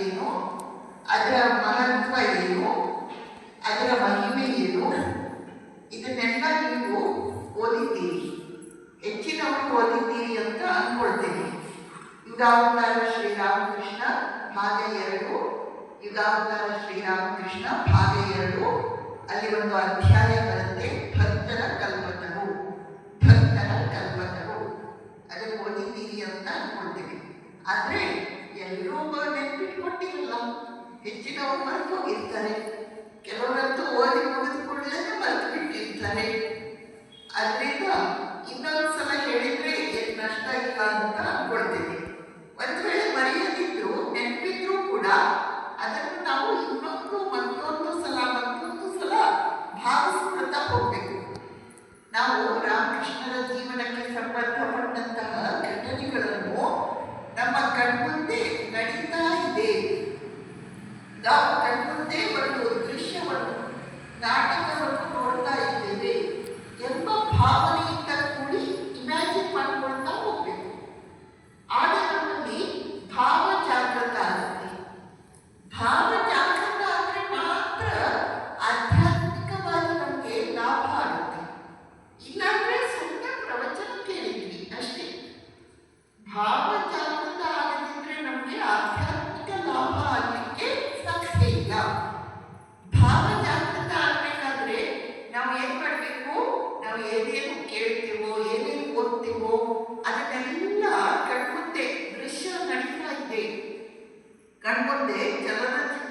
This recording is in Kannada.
ಏನು, ಅದರ ಮಹತ್ವ ಏನು, ಅದರ ಮಹಿಮೆ ಏನು, ಇದನ್ನೆಲ್ಲ ನೀವು ಓದಿದ್ದೀರಿ. ಹೆಚ್ಚಿನವರು ಓದಿದ್ದೀರಿ ಅಂತ ಅನ್ಕೊಳ್ತೇನೆ. ಯುಗಾವತಾರ ಶ್ರೀರಾಮಕೃಷ್ಣ ಭಾಗ 2, ಯುಗಾವತಾರ ಶ್ರೀರಾಮಕೃಷ್ಣ ಭಾಗ 2, ಅಲ್ಲಿ ಒಂದು ಅಧ್ಯಾಯ ಬರುತ್ತೆ, ಭಕ್ತರ ಕಲ್ಪತರು. ಭಕ್ತರ ಕಲ್ಪತರು ಅದನ್ನು ಓದಿದ್ದೀರಿ ಅಂತ ಅನ್ಕೊಳ್ತೇವೆ. ಆದ್ರೆ ಎಲ್ಲರೂ ನೆನಪಿಟ್ಕೊಟ್ಟಿರಲ್ಲ, ಹೆಚ್ಚಿನವರು ಮರೆತು ಹೋಗಿರ್ತಾರೆ, ಕೆಲವರಂತೂ ಓದಿ ಮುಗಿದ ಕೂಡಲೇ ಮರೆತು ಬಿಟ್ಟಿರ್ತಾರೆ. ಅದರಿಂದ ಇನ್ನೊಂದ್ಸಲ ಹೇಳಿದ್ರೆ ಏನು ನಷ್ಟ ಇಲ್ಲ ಅಂತ ಅನ್ಕೊಳ್ತೇವೆ. ಒಂದು ವೇಳೆ ಮರೆಯದಿದ್ರು ನೆನಪಿದ್ರು ಕೂಡ ಅದನ್ನು ನಾವು ಮತ್ತೊಂದು ಸಲ ಭಾವಿಸ್ಕೊಳ್ತಾ ಹೋಗ್ಬೇಕು. ನಾವು ರಾಮಕೃಷ್ಣರ ಜೀವನಕ್ಕೆ ಸಂಬಂಧಪಟ್ಟಂತಹ ಘಟನೆಗಳನ್ನು ನಮ್ಮ ಕಣ್ಮುಂದೆ ನಡೀತಾ ಇದೆ, ನಾವು ಕಣ್ಮುಂದೆ ಒಂದು ದೃಶ್ಯವನ್ನು, ನಾಟಕವನ್ನು ನೋಡ್ತಾ ಇದ್ದೇವೆ ಎಂಬ ಭಾವನೆಯಿಂದ ಕೂಡಿ ಇಮ್ಯಾಜಿನ್ ಮಾಡ್ಕೊಳ್ತಾ ಹೋಗ್ಬೇಕು. ಆಗ ನಮ್ಮಲ್ಲಿ ಭಾವ ಜಾಗೃತ ಆಗುತ್ತೆ. ಭಾವ ಜಾಗೃತ ಆದರೆ ಮಾತ್ರ ಆಧ್ಯಾತ್ಮಿಕವಾಗಿ ನಮಗೆ ಲಾಭ ಆಗುತ್ತೆ. ಇಲ್ಲಾಂದ್ರೆ ಸುಮ್ಮನೆ ಪ್ರವಚನ ಕೇಳಿದ್ವಿ ಅಷ್ಟೇ. ಭಾವ ಜಾಗೃತ ಆಗದಿದ್ರೆ ನಮಗೆ ಆಧ್ಯಾತ್ಮಿಕ ಲಾಭ ಆಗಲಿಕ್ಕೆ ಸಾಧ್ಯ ಇಲ್ಲ. ಭಾವ ಜಾಗೃತ ಆಗಬೇಕಾದ್ರೆ ನಾವು ಏನ್ ಮಾಡಬೇಕು? ನಾವು ಏನೇನು ಕೇಳ್ತೀವೋ, ಏನೇನು ಓದ್ತೀವೋ ಅದನ್ನೆಲ್ಲ ಕಣ್ಮುಂದೆ ದೃಶ್ಯ ನಡೀತಾ ಇದೆ. ಕಣ್ಮುಂದೆ ಚಲನಚಿತ್ರ